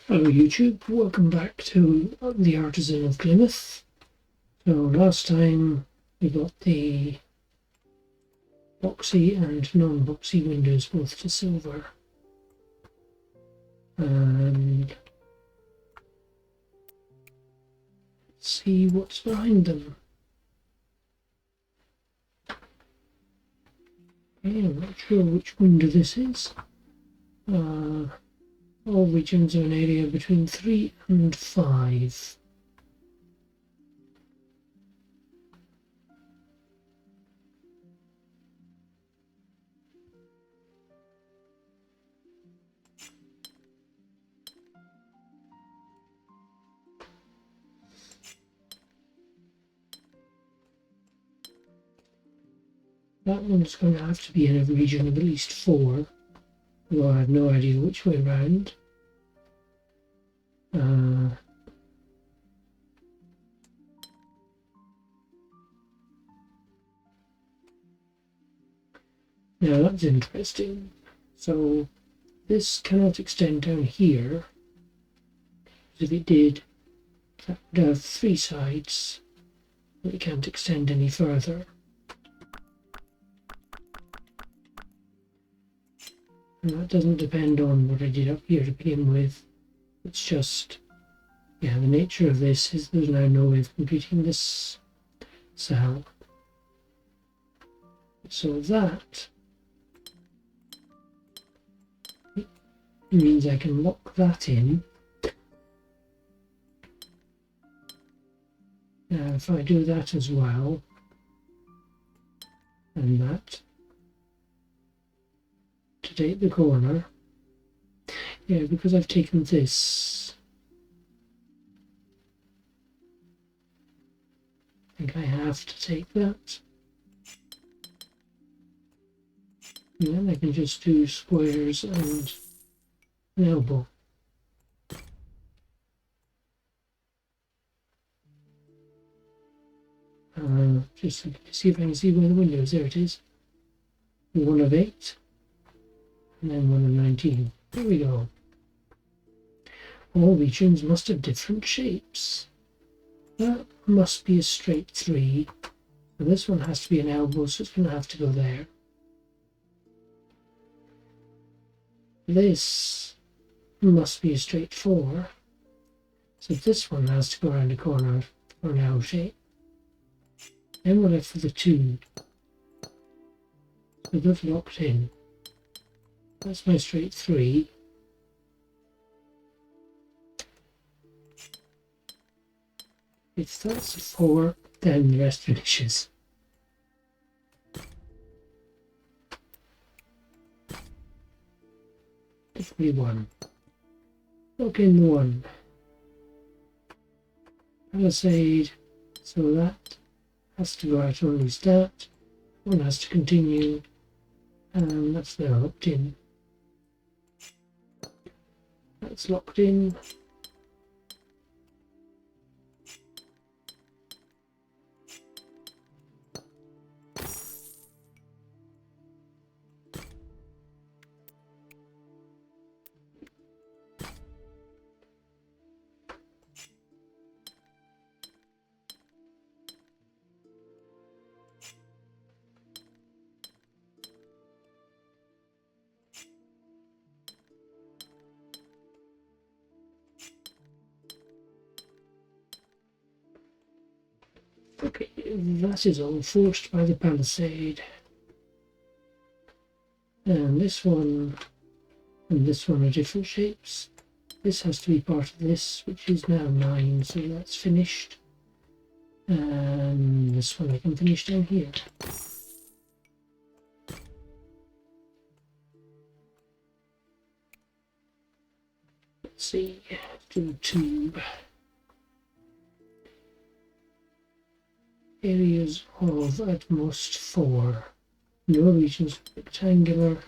Hello YouTube, welcome back to the Artisan of Glimmith. So last time we got the boxy and non-boxy windows both to silver. And let's see what's behind them. Okay, I'm not sure which window this is. All regions are an area between 3 and 5. That one's going to have to be in a region of at least 4, although I have no idea which way round. Now that's interesting. So this cannot extend down here. If it did, that would have 3 sides, but it can't extend any further. And that doesn't depend on what I did up here to begin with. It's just, the nature of this is there's now no way of completing this cell. So that means I can lock that in. Now if I do that as well, and that, to take the corner, because I've taken this, I think I have to take that. And then I can just do squares and an elbow. Just to see if I can see where the window is. There it is. 1 of 8. And then 1 of 19. There we go. All regions must have different shapes. That must be a straight 3. So this one has to be an elbow, so it's going to have to go there. This must be a straight 4. So this one has to go around the corner for an L shape. Then we're left for the 2. So they've locked in. That's my straight 3. If that's a 4, then the rest finishes. Definitely 1. Lock in the 1. Palisade, so that has to go out on restart. One has to continue, and that's now locked in. That's locked in. Okay, that is all forced by the palisade. And this one and this one are different shapes. This has to be part of this, which is now 9, so that's finished. And this one I can finish down here. Let's see, do tube. Areas of at most 4. No regions rectangular.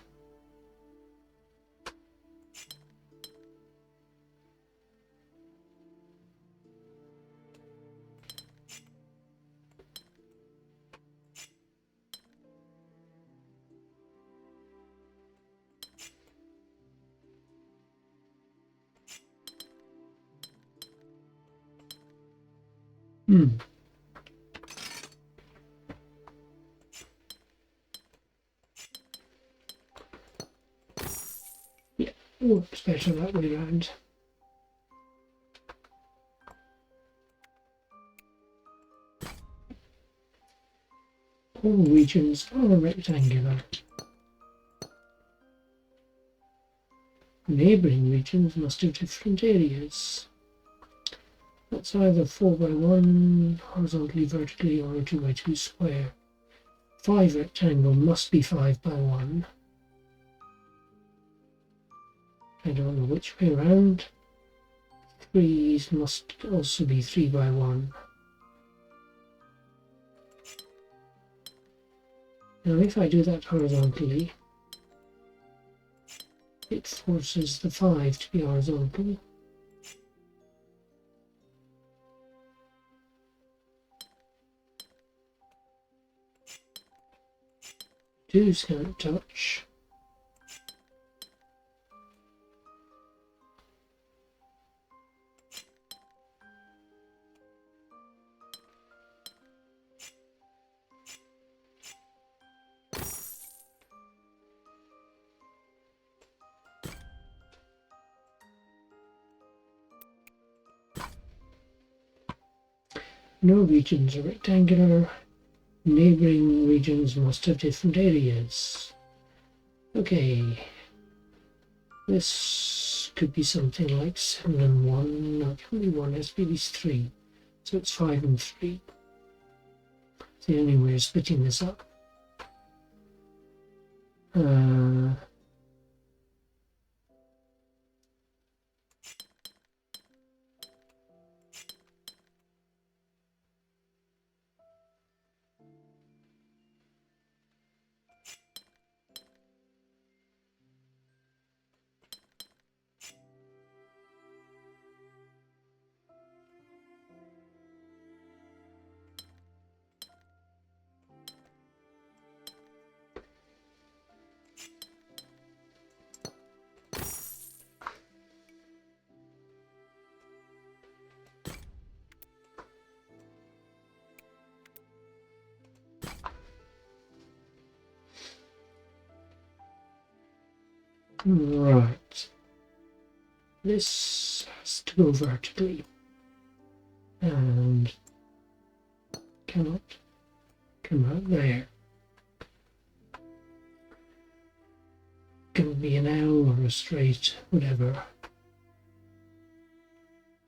Yeah, works better that way around. All regions are rectangular. Neighbouring regions must have different areas. That's either 4 by 1 horizontally, vertically, or a 2 by 2 square. 5 rectangle must be 5 by 1. I don't know which way around. 3s must also be 3 by 1. Now if I do that horizontally, it forces the 5 to be horizontal. 2s can't touch. No regions are rectangular. Neighbouring regions must have different areas. Okay. This could be something like 7 and 1. No, it can't be 1, it has to be at least 3. So it's 5 and 3. It's the only way of splitting this up. Right. This has to go vertically and cannot come out there. Can be an L or a straight, whatever.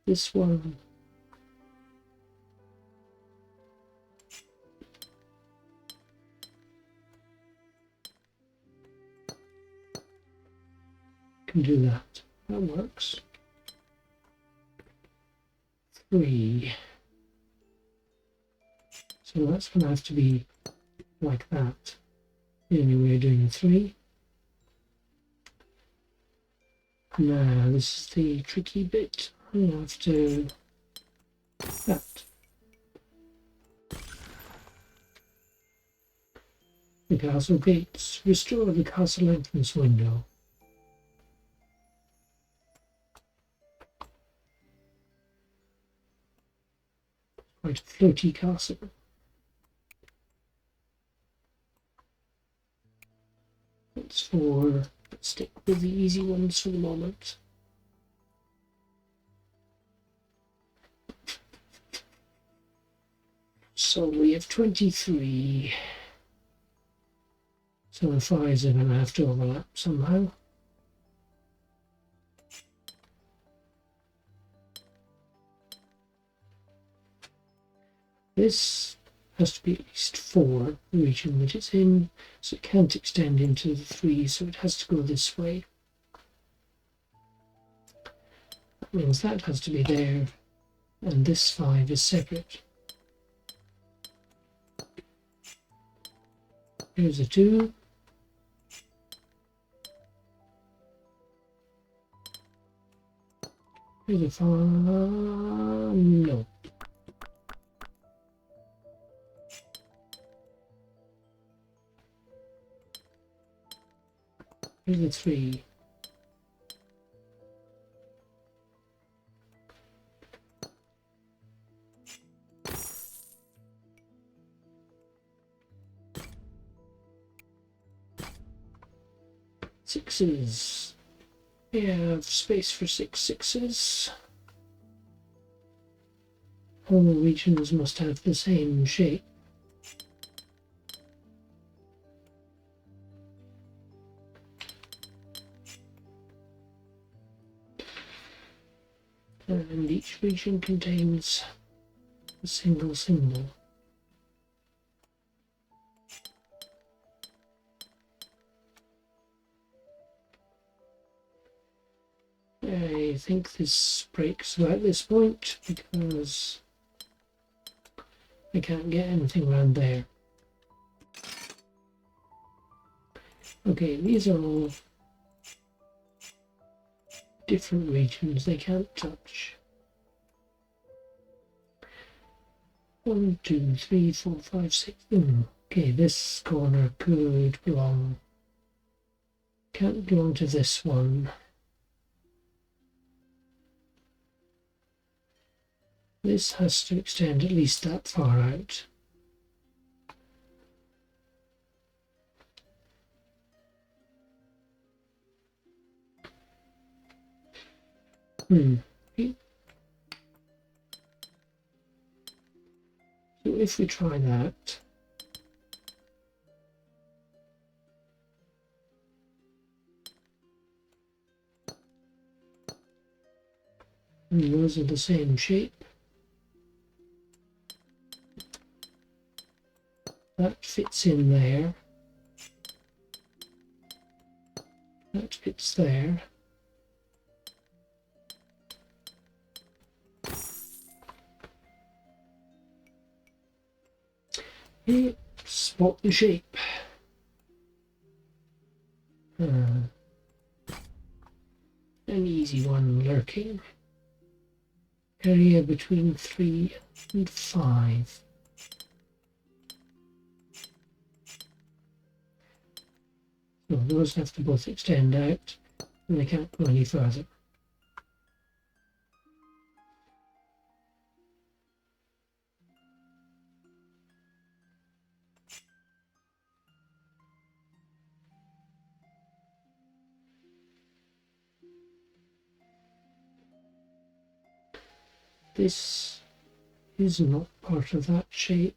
This one can do that. That works. 3. So that's going to have to be like that. The only way of doing 3. Now this is the tricky bit. I have to that. The castle gates. Restore the castle entrance window. Quite a floaty castle. Let's stick with the easy ones for the moment. So we have 23. So the 5s are going to have to overlap somehow. This has to be at least 4, the region that it's in, so it can't extend into the 3, so it has to go this way. That means that has to be there, and this 5 is separate. Here's a 2. Here's a 5. No. Here's a 3. Sixes. We have space for 6 sixes. All regions must have the same shape. And each region contains a single symbol. I think this breaks about this point because I can't get anything around there. Okay, these are all different regions they can't touch. 1, 2, 3, 4, 5, 6. Okay, this corner could belong. Can't belong to this one. This has to extend at least that far out. So if we try that, and those are the same shape, that fits in there, that fits there. Okay, spot the shape. An easy one lurking. Area between 3 and 5. So those have to both extend out and they can't go any further. This is not part of that shape.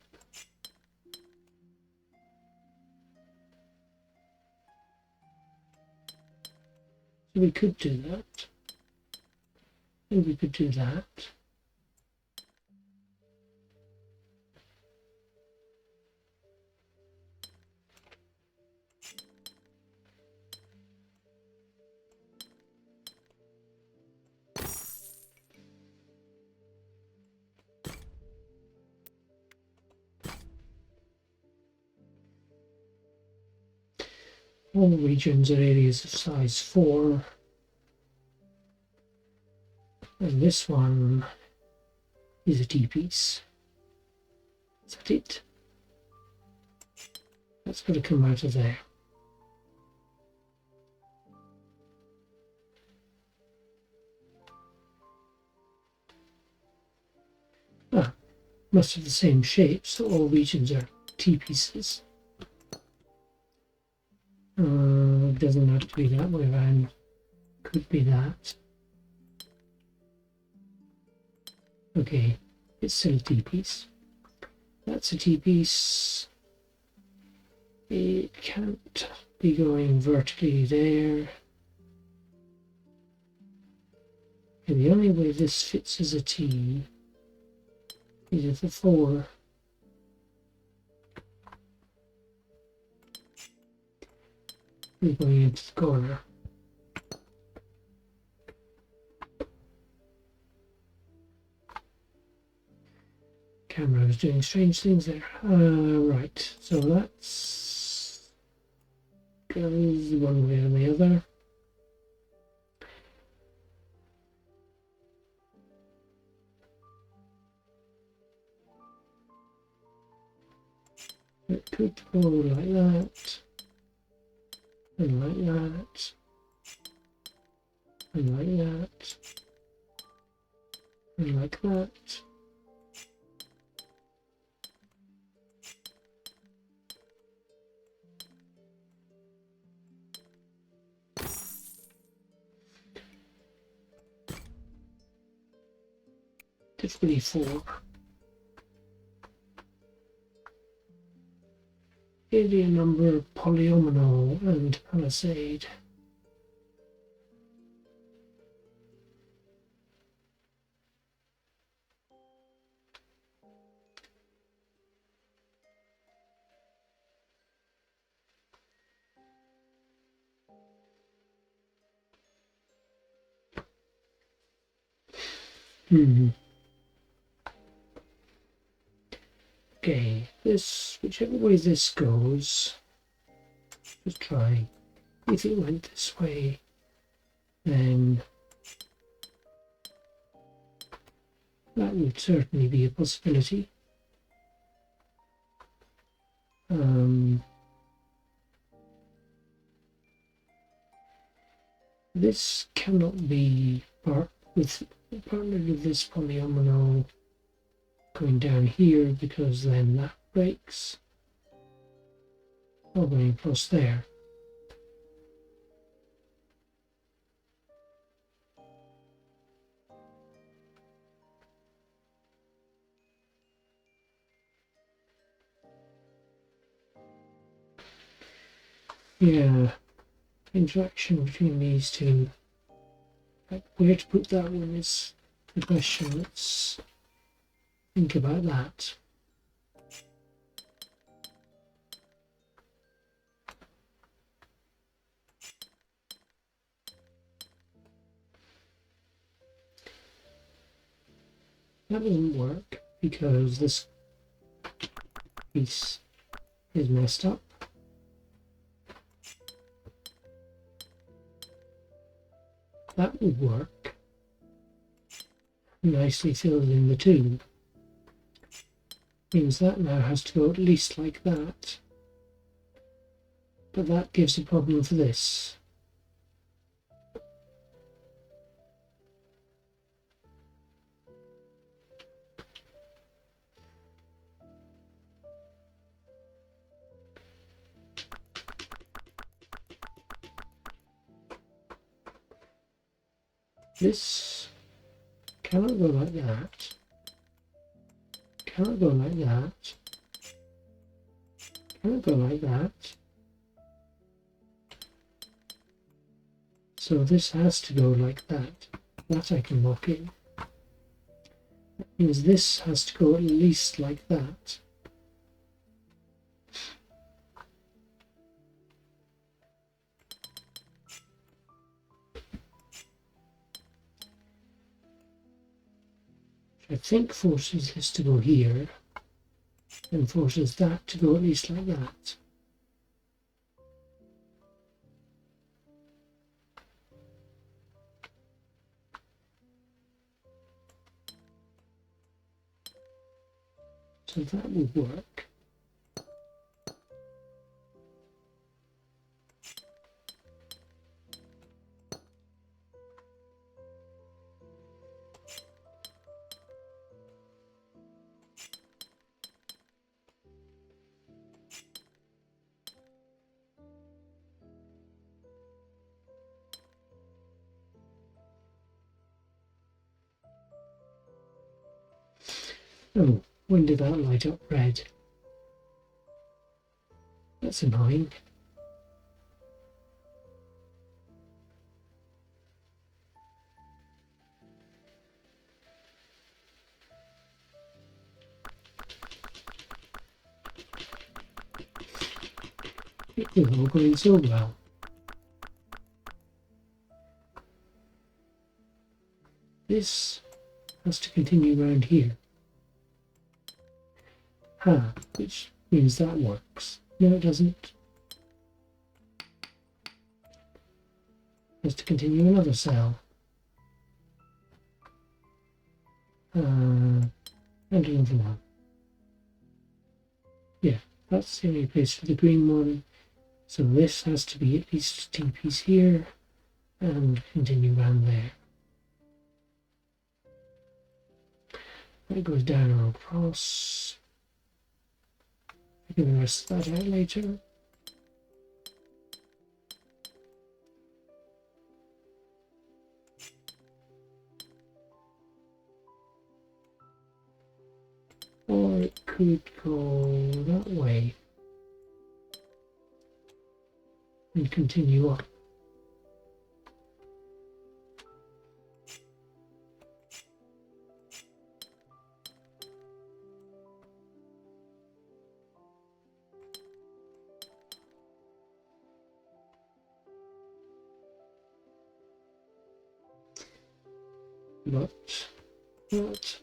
So we could do that. And we could do that. All regions are areas of size 4. And this one is a T-piece. Is that it? That's got to come out of there. Ah, must have the same shape, so all regions are T-pieces. Doesn't have to be that way around. Could be that. Okay, it's still a T-piece. That's a T-piece. It can't be going vertically there. And the only way this fits as a T is if the 4 is going into the corner. Camera is doing strange things there. Right, so that's goes one way or the other. It could go like that, and like that, and like that, and like that. difficulty 4. Area number, polyomino, and palisade. Okay, this, whichever way this goes, just try. If it went this way, then that would certainly be a possibility. This cannot be partnered with this polyomino going down here, because then that breaks, or going across there. Yeah, interaction between these two. Like, where to put that one is the question. Let's think about that. That doesn't work because this piece is messed up. That would work. Nicely filled in the two. Means that now has to go at least like that. But that gives a problem for this. This cannot go like that. Cannot go like that. Cannot go like that. So this has to go like that. That I can lock in. That means this has to go at least like that. I think forces this to go here, and forces that to go at least like that. So that would work. Oh, when did that light up red? That's annoying. It was all going so well. This has to continue around here. Which means that works. No, it doesn't. Has to continue another cell. And another one. Yeah, that's the only place for the green one. So this has to be at least a T-piece here and continue around there. That goes down or across. Figure the rest of that out later. could go that way and continue up. But that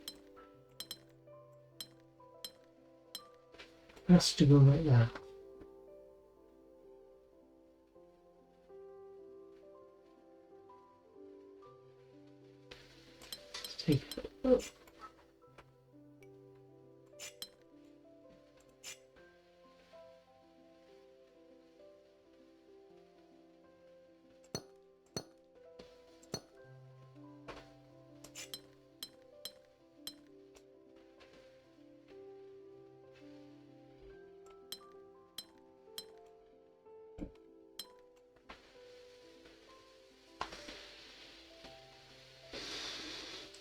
has to go like that. Let's take it up.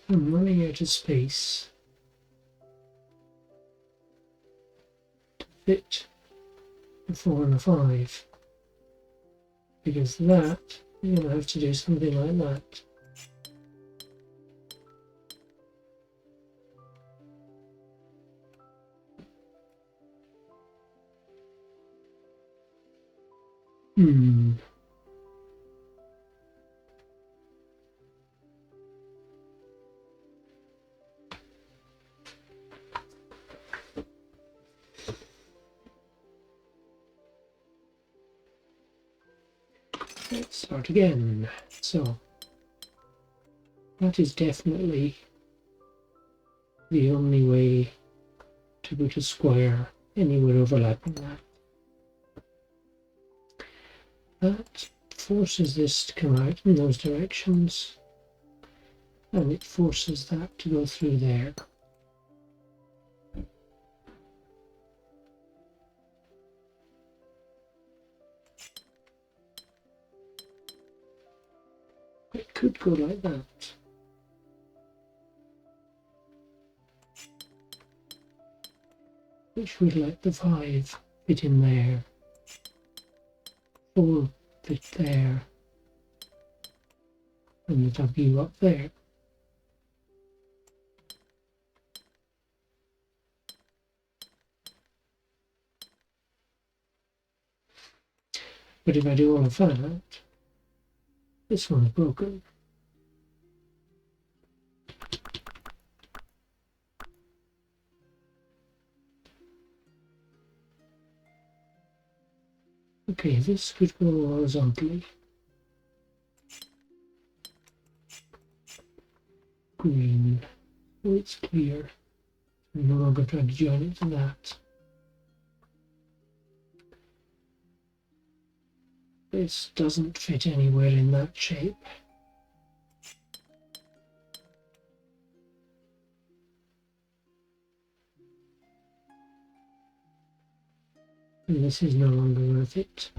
I'm running out of space to fit a 4 and a 5, because that, you're going to have to do something like that. Let's start again. So that is definitely the only way to put a square anywhere overlapping that. That forces this to come out in those directions, and it forces that to go through there. It could go like that. Which would let the 5 fit in there, 4 fit there, and the W up there. But if I do all of that, this one's broken. Okay, this could go horizontally. Green. Oh, it's clear. I'm no longer trying to join it to that. This doesn't fit anywhere in that shape. And this is no longer worth it.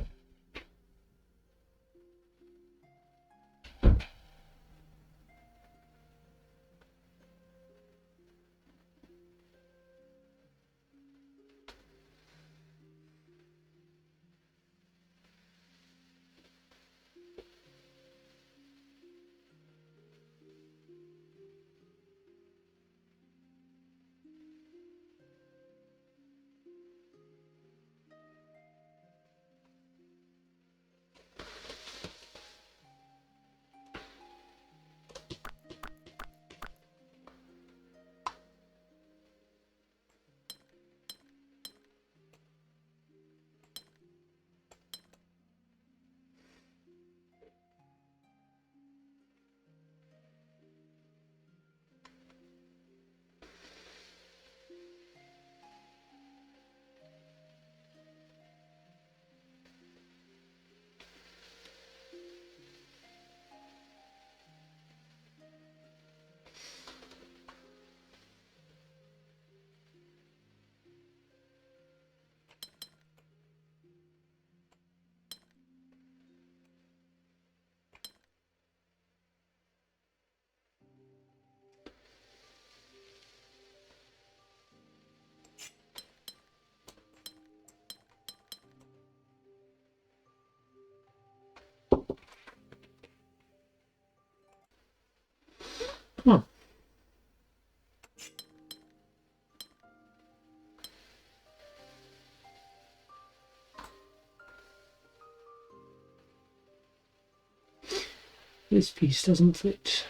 This piece doesn't fit.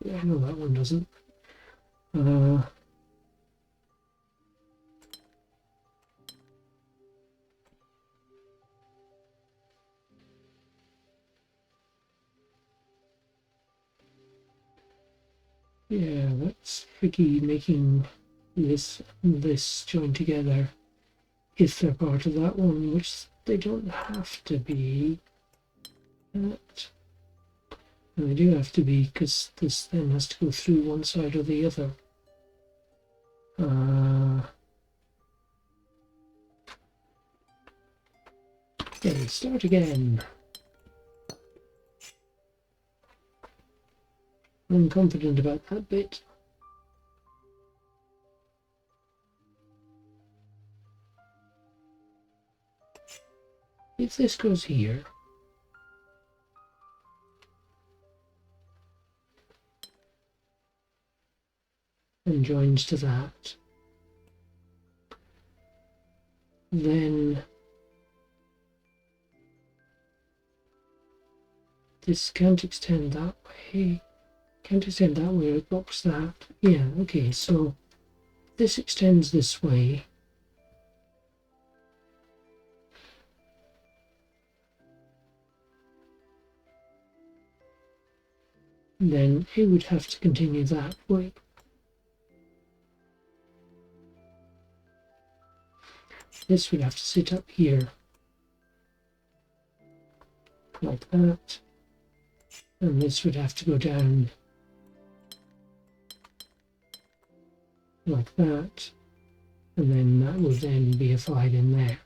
Yeah, no, that one doesn't. Yeah, that's tricky making this and this join together if they're part of that one, which they don't have to be. That. And they do have to be because this then has to go through one side or the other. Okay, start again. I'm confident about that bit. If this goes here, and joins to that, then this can't extend that way. Can't extend that way, it blocks that. Yeah, okay, so this extends this way. Then it would have to continue that way. This would have to sit up here, like that, and this would have to go down like that, and then that would then be a file in there.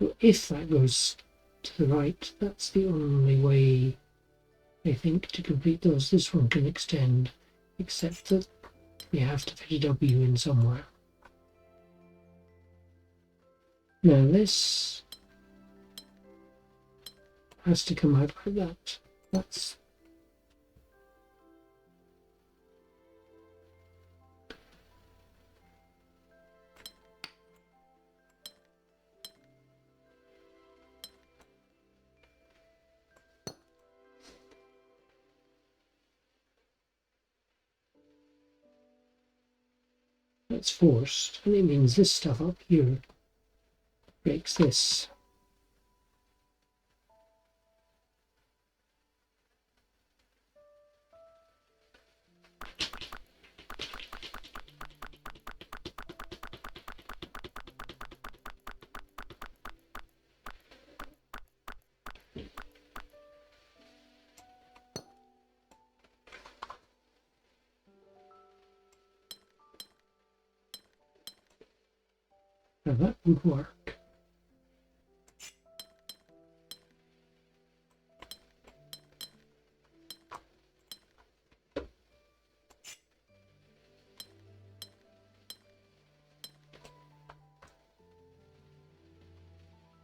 So if that goes to the right, that's the only way, I think, to complete those. This one can extend, except that we have to fit a W in somewhere. Now this has to come out like that. That's forced, and it means this stuff up here breaks this. Now that would work.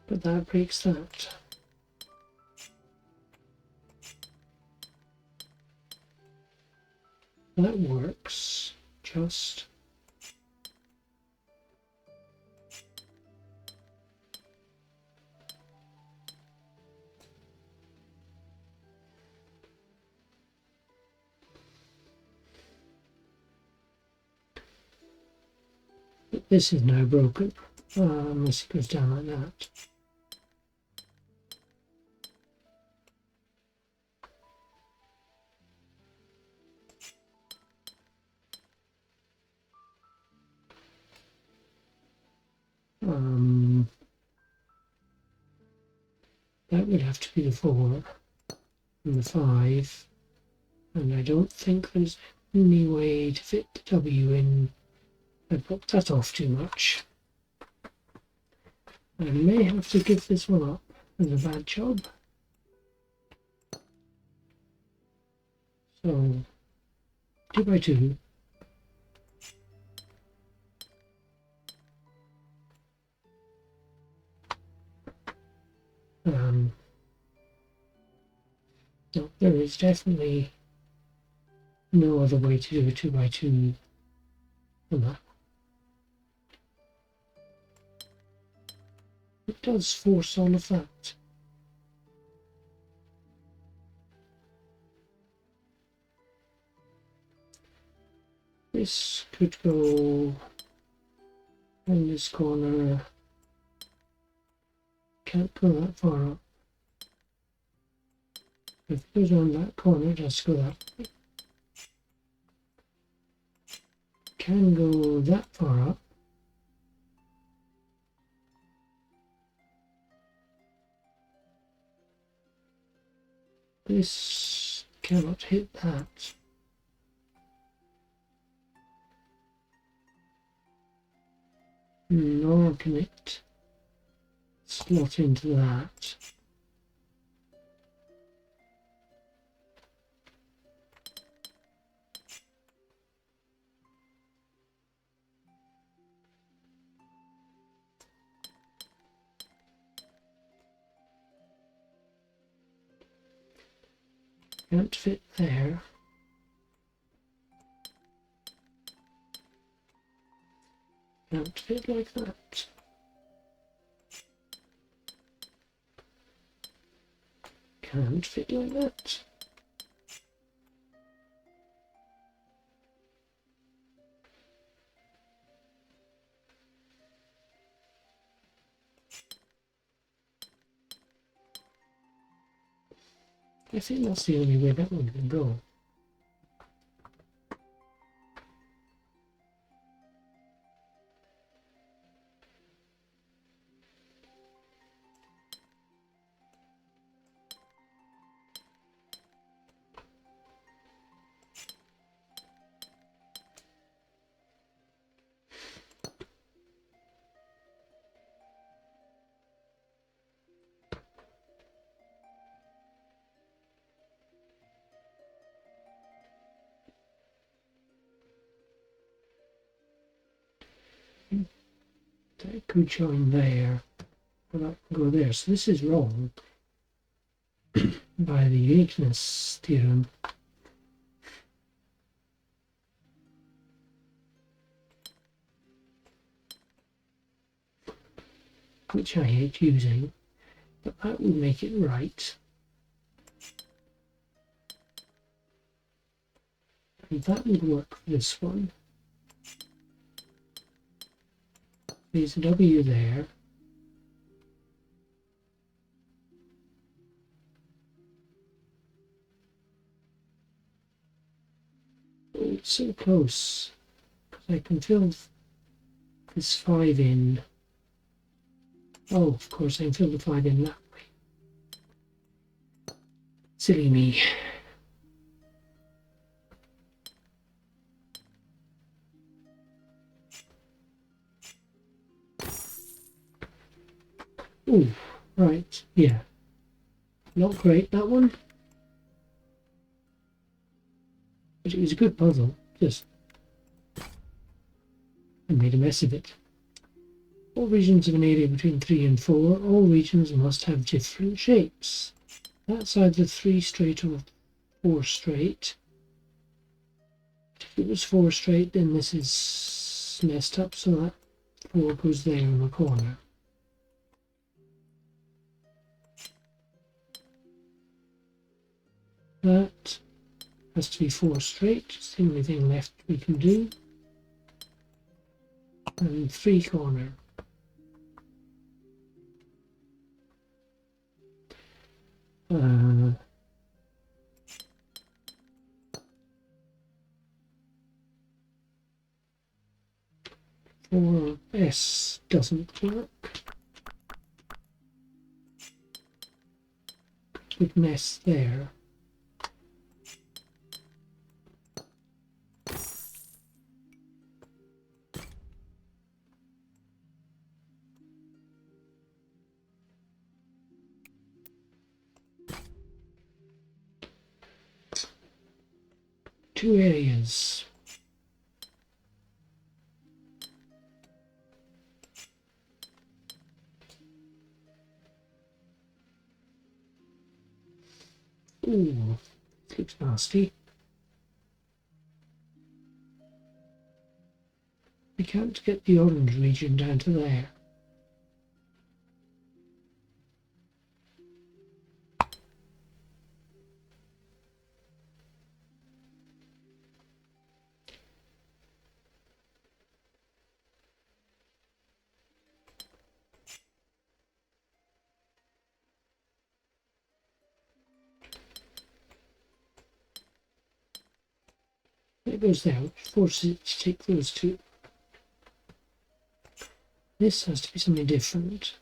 But that breaks that. That works, just. But this is now broken, unless it goes down like that. That would have to be the 4 and the 5, and I don't think there's any way to fit the W in. I blocked that off too much. I may have to give this one up as a bad job. So 2 by 2. No, there is definitely no other way to do a 2 by 2 than that. It does force all of that. This could go in this corner. Can't go that far up. If it goes on that corner, it has to go that way. Can go that far up. This cannot hit that. Nor can it slot into that. Can't fit there. Can't fit like that. Can't fit like that. I think that's the only way that one can go. That could join there, but that can go there. So this is wrong by the uniqueness theorem. Which I hate using, but that would make it right. And that would work for this one. There's a W there. Oh, it's so close. Because I can fill this 5 in. Oh, of course I can fill the 5 in that way. Silly me. Oh, right, yeah. Not great, that one. But it was a good puzzle, just I made a mess of it. All regions of an area between 3 and 4, all regions must have different shapes. That's either 3 straight or 4 straight. If it was 4 straight, then this is messed up, so that 4 goes there in the corner. That has to be 4 straight, it's the only thing left we can do. And 3 corner. Or S doesn't work. Big mess there. Two areas. Ooh, this looks nasty. I can't get the orange region down to there. It goes there, which forces it to take those two. This has to be something different.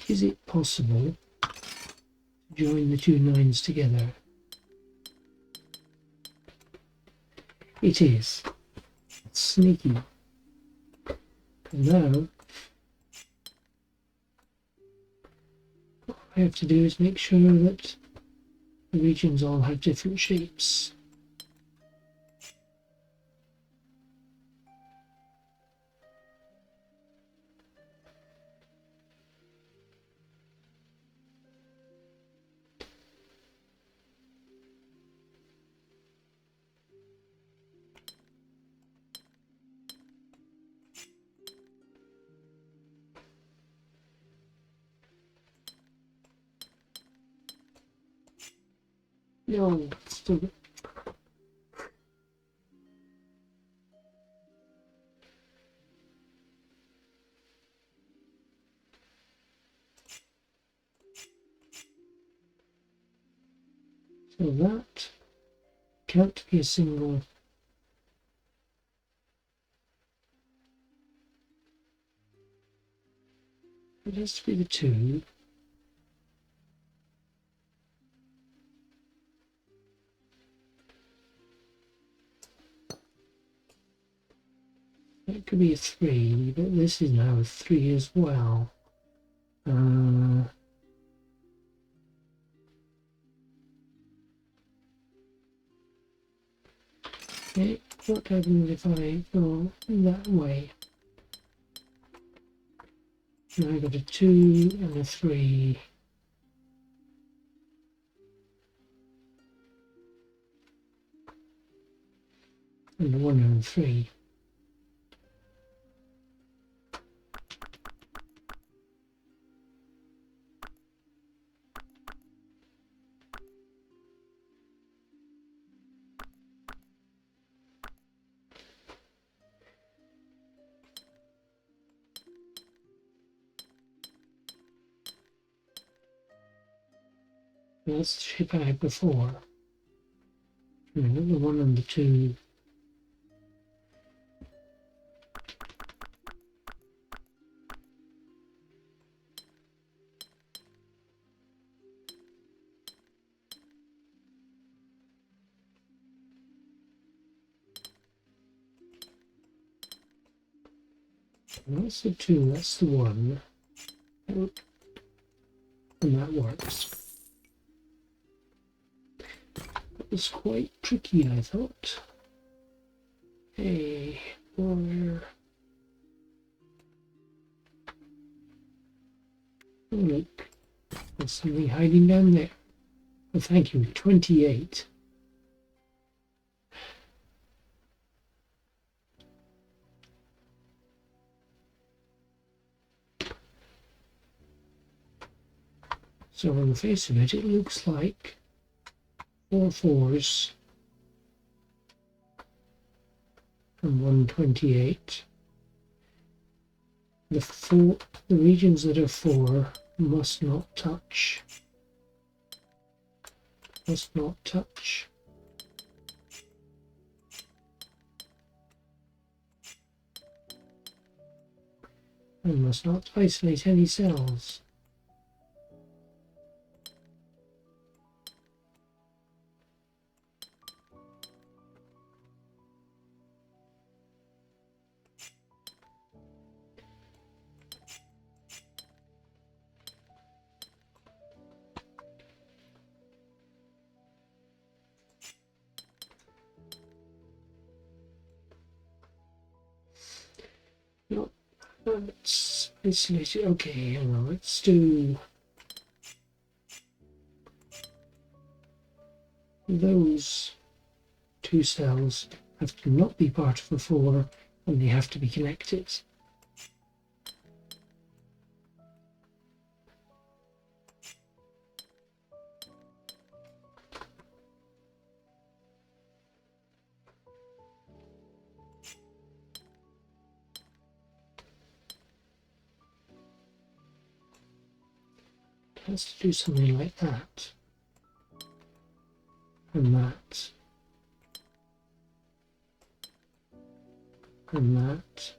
Is it possible to join the two 9s together? It is. It's sneaky. And now, what I have to do is make sure that the regions all have different shapes. No, still. So that can't be a single. It has to be the 2. It could be a 3, but this is now a 3 as well. Okay, what happens if I go that way? Now I've got a 2 and a 3. And a 1 and a 3. That's the shape I had before. And I've got the 1 and the 2. That's the 2, that's the 1. And that works. That was quite tricky, I thought. Hey, where? Oh, look, there's something hiding down there. Oh, thank you, 28. So on the face of it, it looks like 4 4s and 128. The regions that are 4 must not touch. Must not touch. And must not isolate any cells. No, let's isolate it. Okay, hang on, let's do those 2 cells have to not be part of the 4 and they have to be connected. It has to do something like that, and that, and that.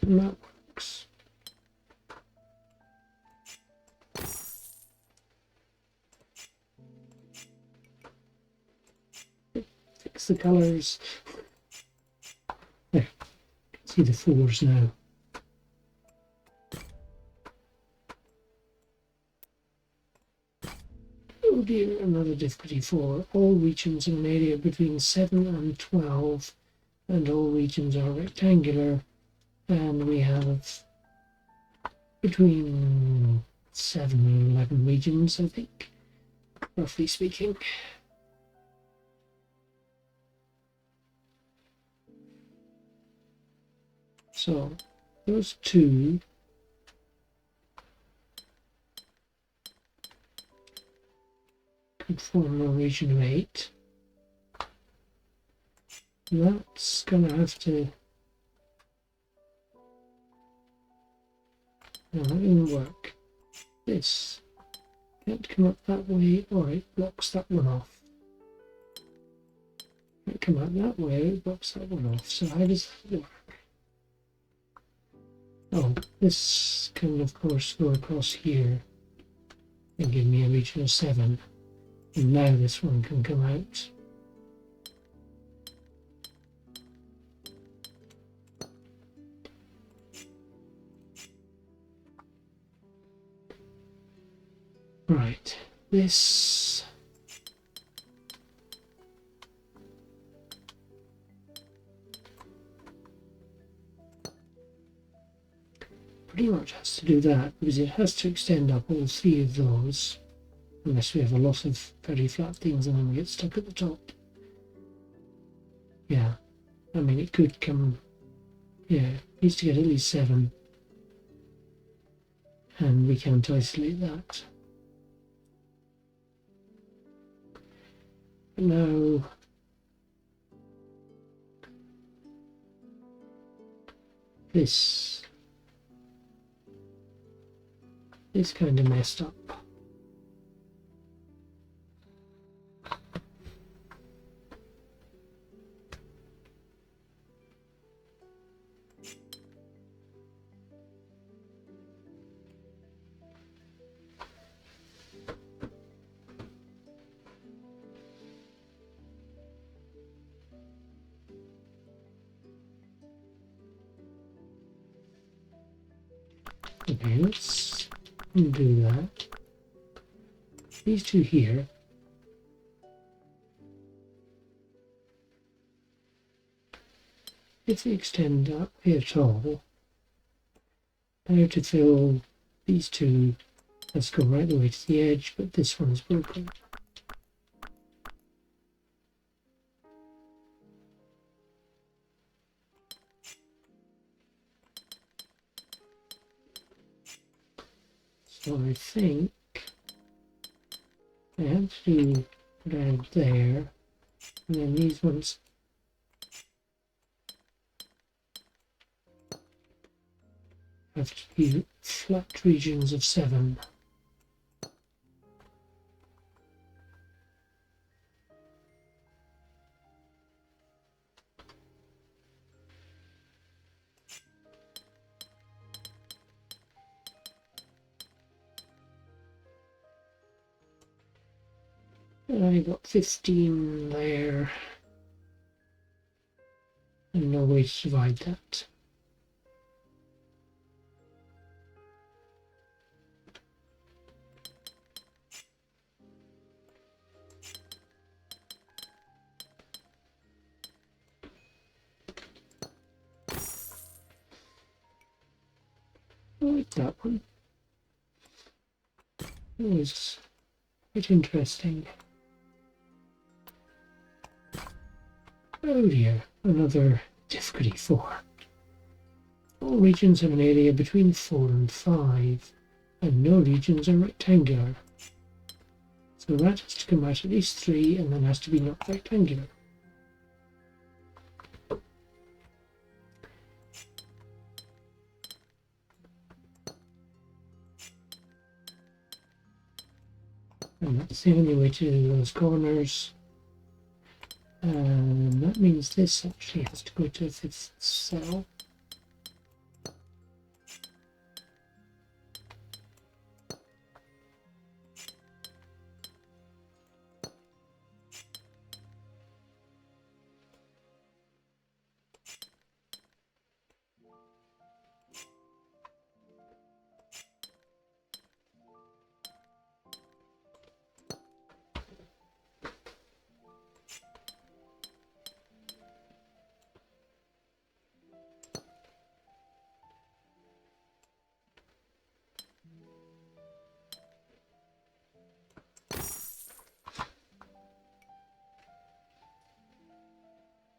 And that works. Fix the colours. There, see the 4s now. Oh dear, another difficulty 4. All regions in an area between 7 and 12, and all regions are rectangular, and we have between 7 and 11 regions, I think, roughly speaking. So those two could form a region of 8. That's going to have to... No, that didn't work. This can't come up that way, or it blocks that one off. Can't come out that way, it blocks that one off. So how does that work? Oh, this can of course go across here and give me a region of 7. And now this one can come out. Right, this pretty much has to do that, because it has to extend up all 3 of those, unless we have a lot of very flat things and then we get stuck at the top. Yeah, I mean it could come, yeah, it needs to get at least 7, and we can't isolate that. Now, this is kind of messed up. Okay, let's do that. These two here. If they extend up here at all, now to fill these two, let's go right the way to the edge, but this one's broken. So I think I have to put out there, and then these ones have to be flat regions of 7. I got 15 there, and no way to divide that. I like that one. It was quite interesting. Oh dear, another difficulty 4. All regions have an area between 4 and 5, and no regions are rectangular. So that has to come out at least 3 and then has to be not rectangular. And that's the only way to do those corners. And that means this actually has to go to the 5th cell.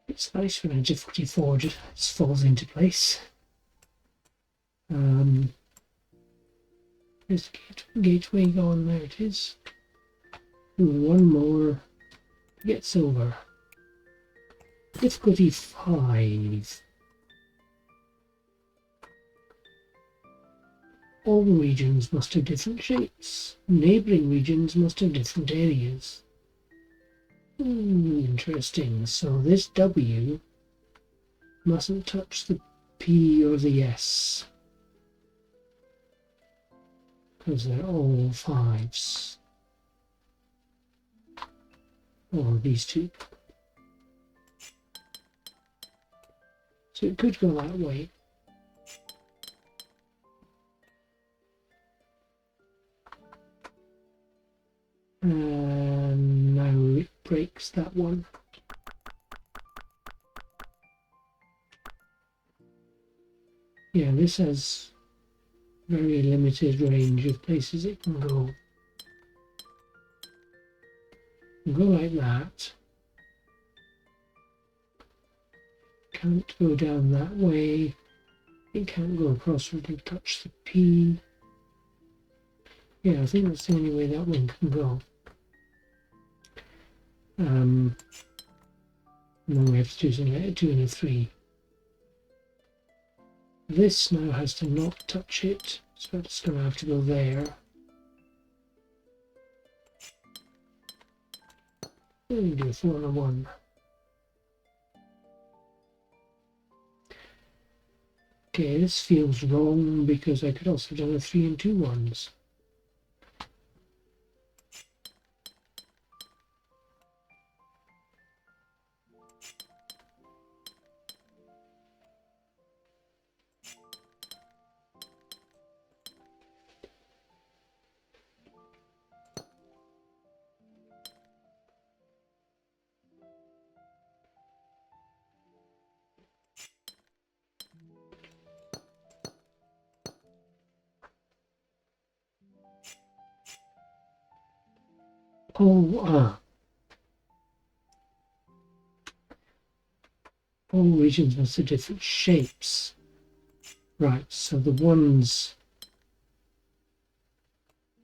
It's nice when a difficulty 4 just falls into place. There's the gateway gone, there it is. Ooh, one more to get silver. Difficulty 5. All regions must have different shapes. Neighbouring regions must have different areas. Interesting. So this W mustn't touch the P or the S, because they're all 5s. Or these two. So it could go that way. And now it breaks that one. Yeah, this has very limited range of places it can go. It can go like that. Can't go down that way. It can't go across or touch the P. Yeah, I think that's the only way that one can go. And then we have to choose a letter 2 and a 3. This now has to not touch it, so it's going to have to go there. And do a 4 and a 1. Okay, this feels wrong because I could also have done a 3 and 2 ones. All regions must have different shapes. Right, so the ones...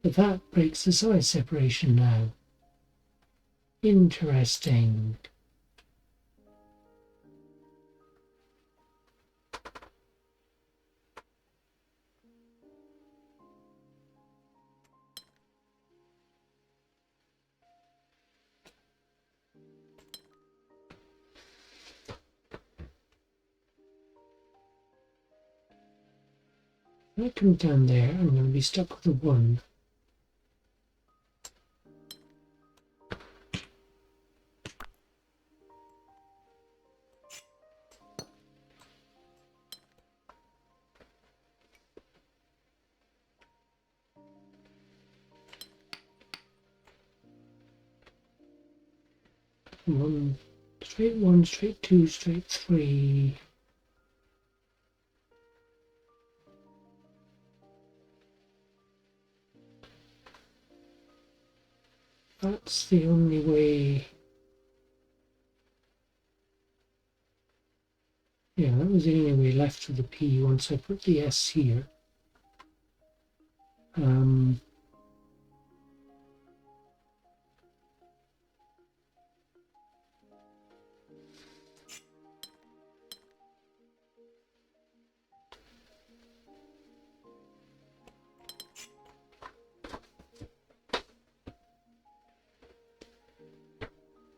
But that breaks the size separation now. Interesting. When I come down there, I'm going to be stuck with a 1. Straight 1, straight 2, straight 3. that's the only way. Yeah, that was the only way left for the P once I put the S here.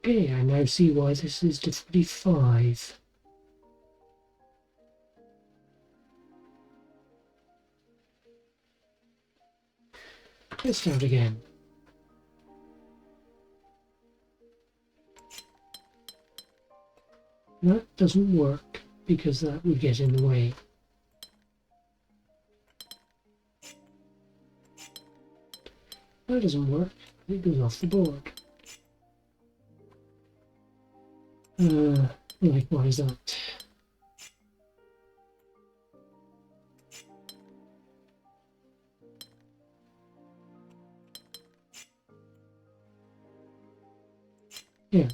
Okay, I now see why this is difficulty 5. Let's start again. That doesn't work because that would get in the way. That doesn't work. It goes off the board. Likewise that. Yeah,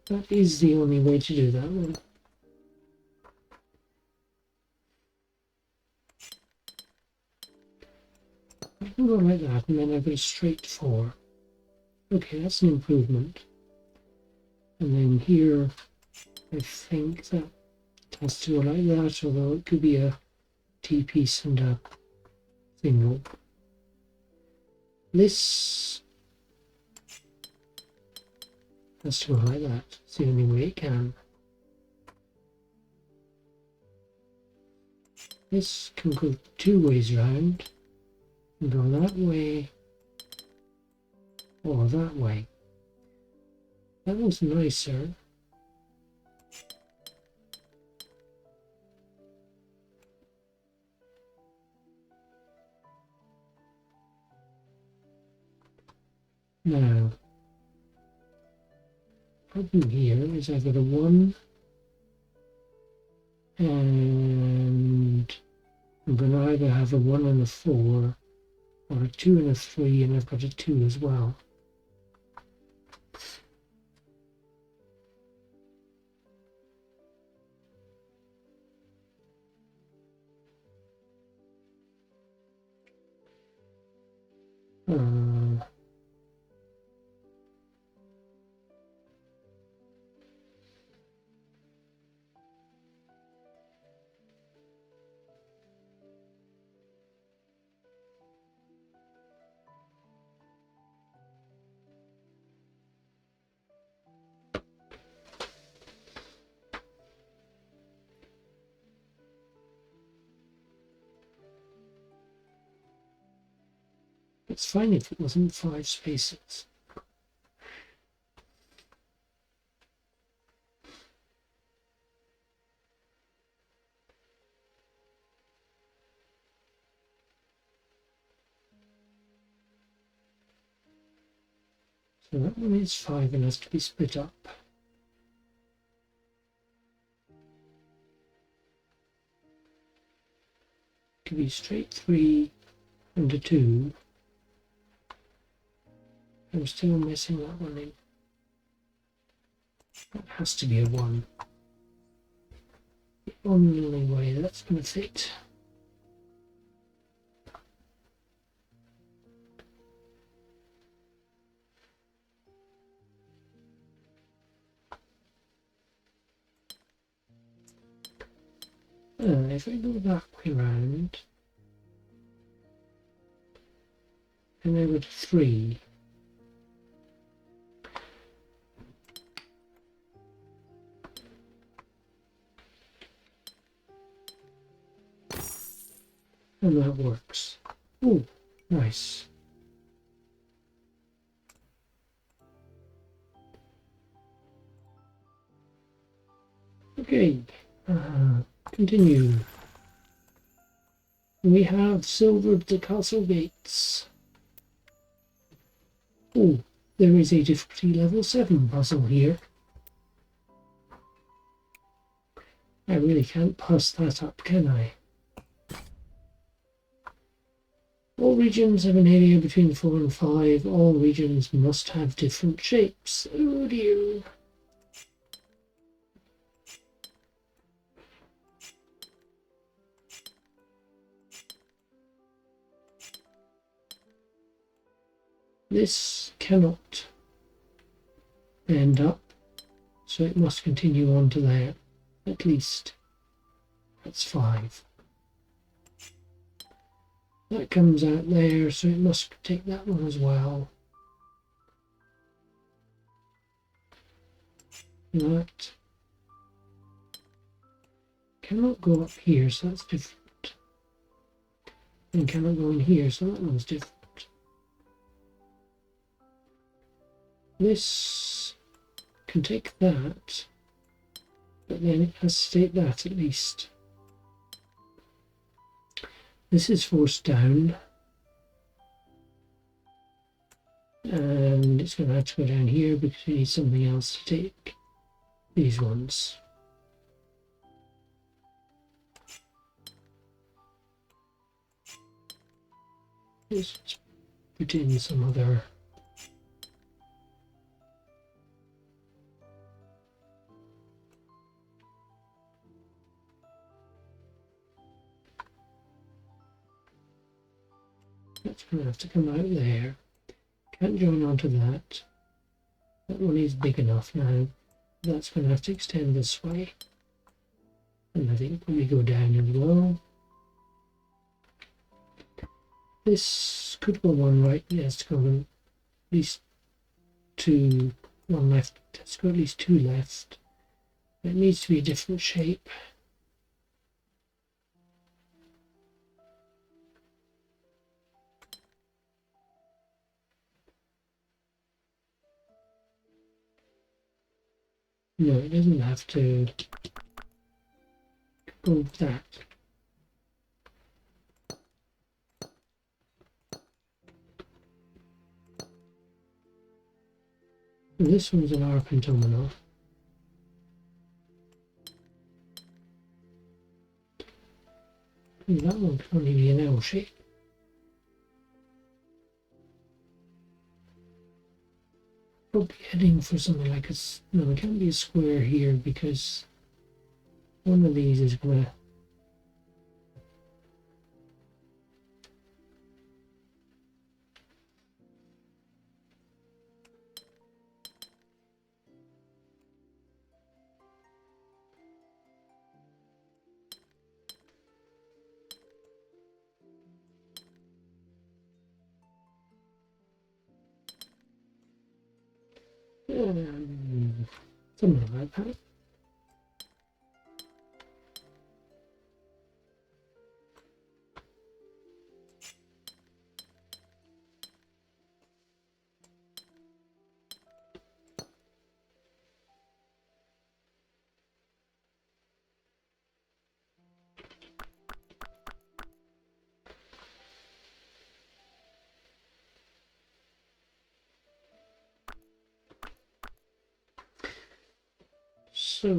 that is the only way to do that one. I can go like that and then I've got a straight 4. Okay, that's an improvement. And then here, I think that has to go like that, although it could be a T-piece and a single. This has to go like that. It's the only way it can. This can go 2 ways around. And go that way or that way. That was nicer. Now, problem here is I've got a 1 and I'm going to either have a 1 and a 4 or a 2 and a 3, and I've got a 2 as well. It's fine if it wasn't 5 spaces. So that one is 5 and has to be split up. It could be straight 3 and a 2. I'm still missing that one in. That has to be a 1. The only way that's going to fit. If I go that way round, and I go to 3, and that works. Oh, nice. Okay, continue. We have silvered the castle gates. Oh, there is a difficulty level 7 puzzle here. I really can't pass that up, can I? All regions have an area between 4 and 5. All regions must have different shapes. Oh dear. This cannot end up, so it must continue on to there. At least that's 5. That comes out there, so it must take that one as well. That cannot go up here, so that's different. And cannot go in here, so that one's different. This can take that, but then it has to take that at least. This is forced down, and it's going to have to go down here because we need something else to take these ones. Just put in some other that's going to have to come out there. Can't join onto that. That one is big enough now. That's going to have to extend this way. And I think we go down as well. This could go one right. It has to go at least 2, one left. It has to go at least 2 left. It needs to be a different shape. No, it doesn't have to go with that. And this one's an R pentomino. And that one can only be an L shape. Probably heading for something like a... No, it can't be a square here because one of these is going to... something like that. So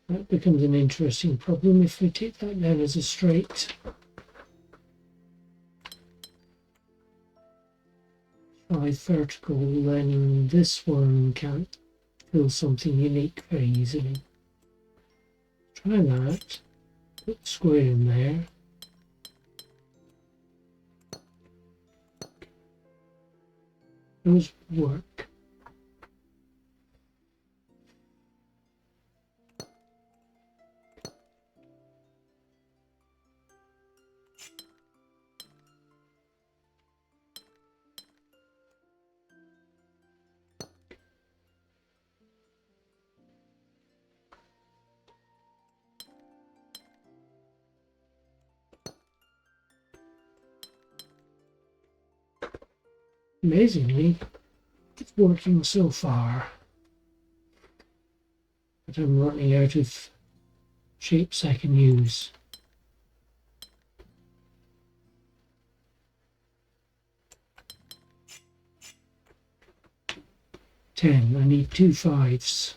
that becomes an interesting problem if we take that down as a straight. 5 vertical, then this one can't fill something unique very easily. Try that. Put the square in there. Those work. Amazingly, it's working so far, but I'm running out of shapes I can use. 10. I need 2 5s.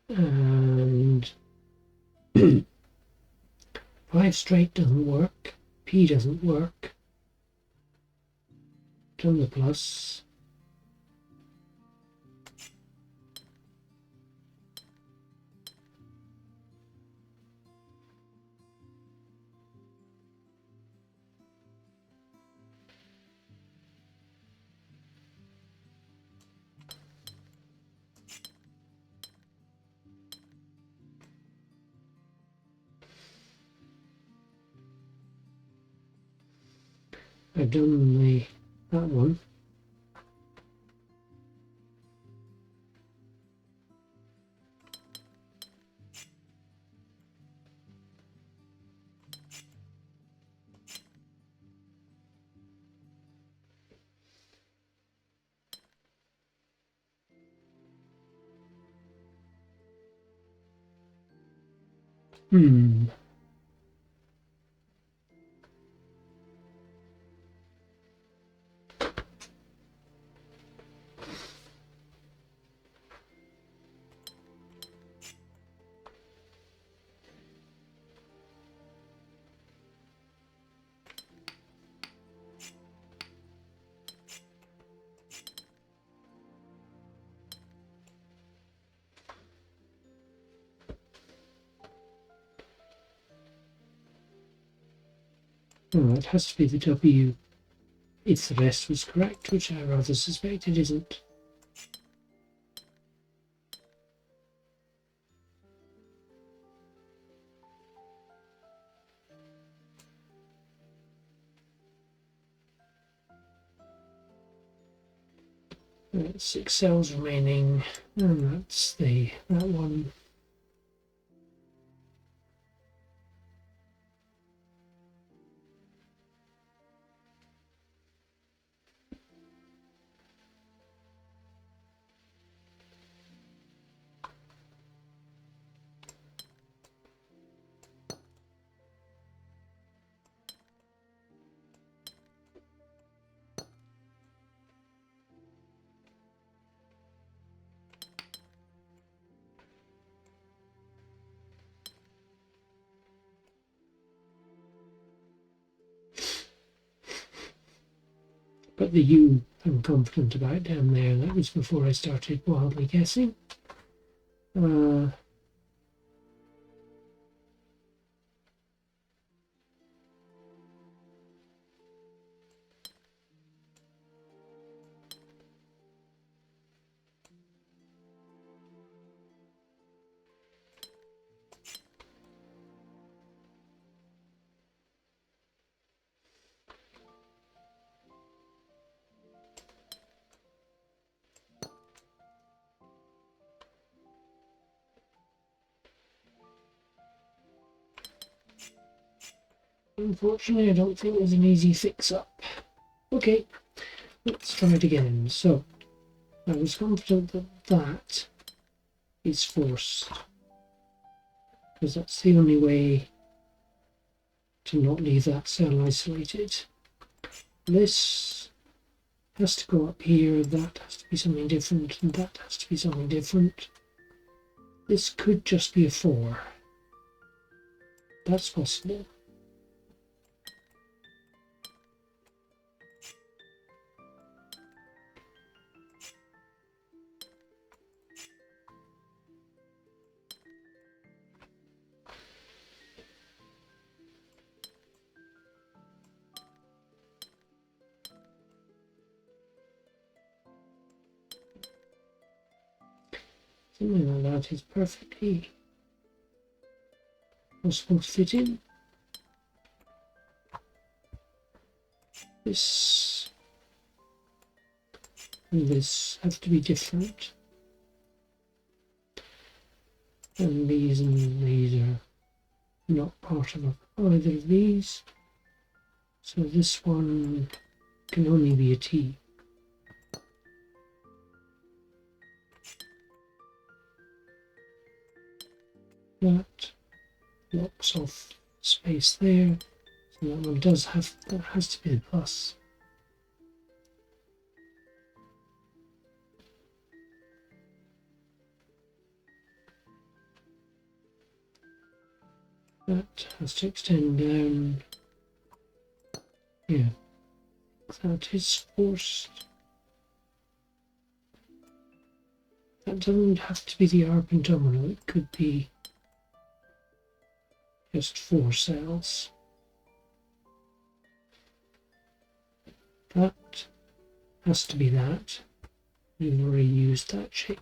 And 5 straight doesn't work. P doesn't work. Done the plus. I've done that one. Oh, it has to be the W if the rest was correct, which I rather suspect it isn't. Right, 6 cells remaining, and that's that one. But the U I'm confident about down there. That was before I started wildly guessing. Unfortunately, I don't think there's an easy fix-up. Okay, let's try it again. So, I was confident that that is forced, because that's the only way to not leave that cell isolated. This has to go up here, that has to be something different, and that has to be something different. This could just be a 4. That's possible. Something like that is perfectly possible to fit in. This and this have to be different. And these are not part of either of these. So this one can only be a T. That blocks off space there. So that one does have, that has to be the plus. That has to extend down. Yeah, that is forced. That doesn't have to be the arpent domino, it could be just 4 cells. That has to be that. We've already used that shape.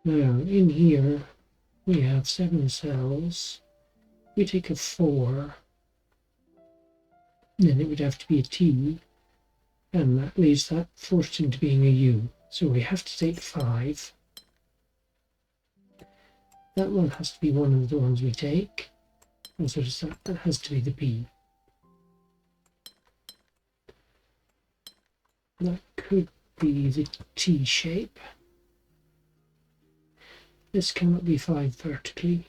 Now, in here, we have 7 cells. We take a 4, then it would have to be a T, and that leaves that forced into being a U. So we have to take 5. That one has to be one of the ones we take, and so does that. That has to be the P. That could be the T shape. This cannot be 5 vertically.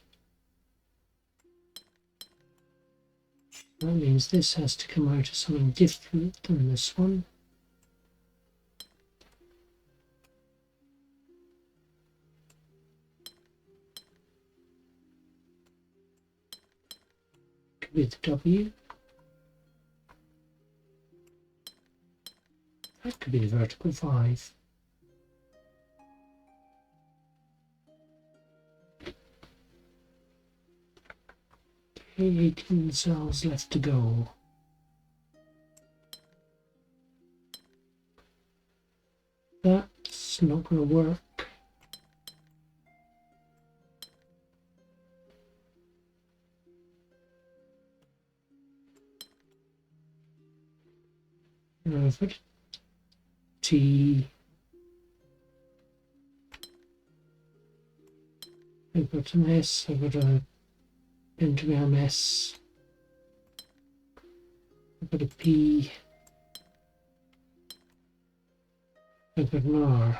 That means this has to come out as something different than this one. Could be the W. That could be the vertical 5. Okay, 18 cells left to go. That's not going to work. I've got T. I've got an S. I've got a pentagram S. I've got a P. I've got an R.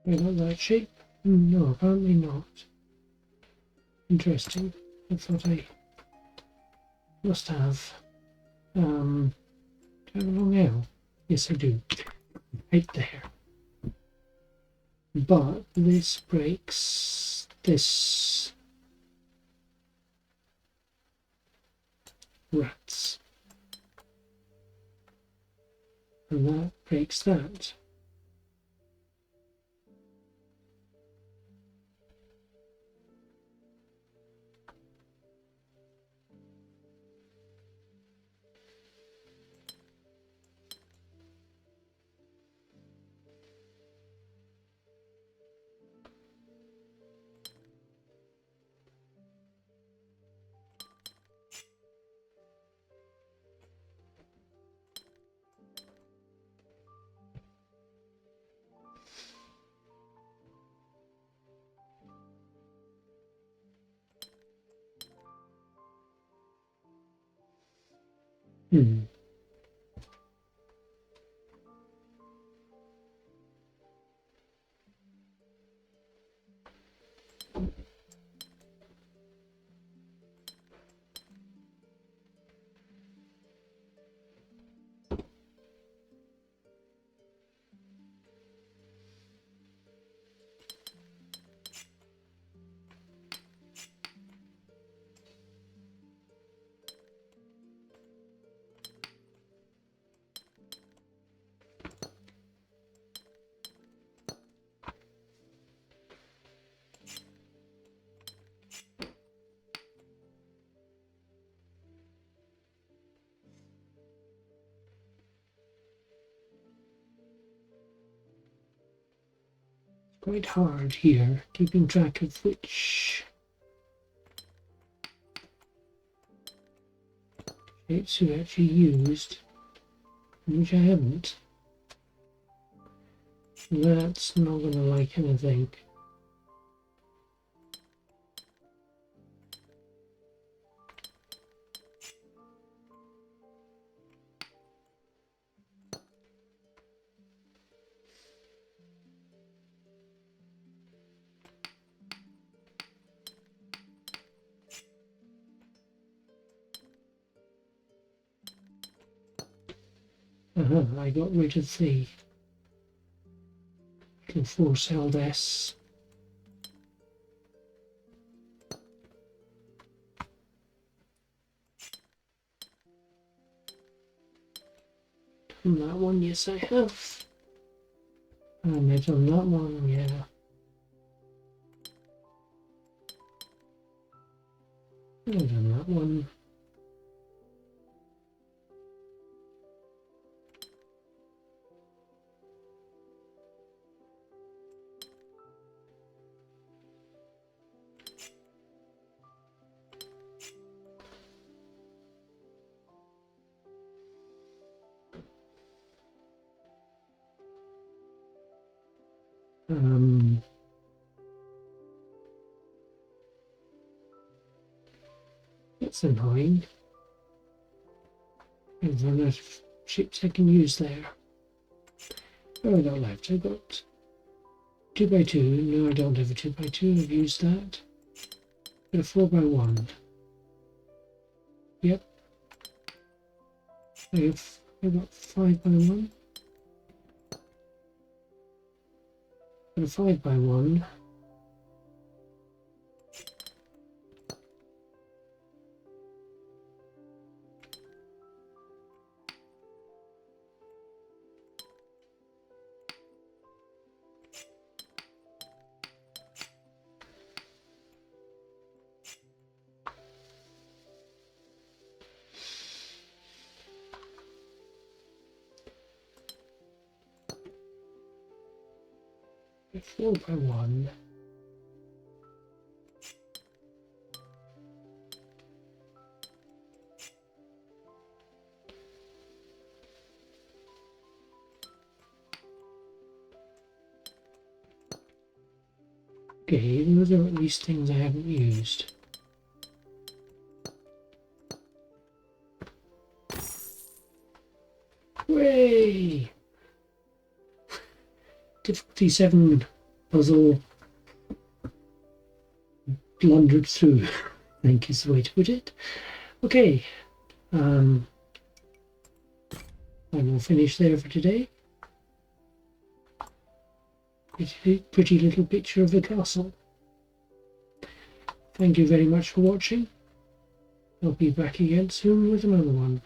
I got that shape? No, apparently not. Interesting. I thought I must have. Do I have a long L? Yes, I do. Right there. But this breaks this. Rats. And that breaks that. Hmm. quite hard here, keeping track of which shapes we actually used and which I haven't. That's not going to like anything. I got rid of the little four-celled S. On that one, yes I have. And it's on that one, yeah. I've done that one. That's annoying. I've run out of shapes I can use there. What have I got left? I've got 2x2. No, I don't have a 2x2. I've used that. Got a 4x1. Yep. I've got 5x1. Got a 5x1. A 4x1. Okay, those are at least things I haven't used. Hooray! Difficulty 7 puzzle blundered through, I think is the way to put it. Okay, I will finish there for today. Pretty little picture of the castle. Thank you very much for watching. I'll be back again soon with another one.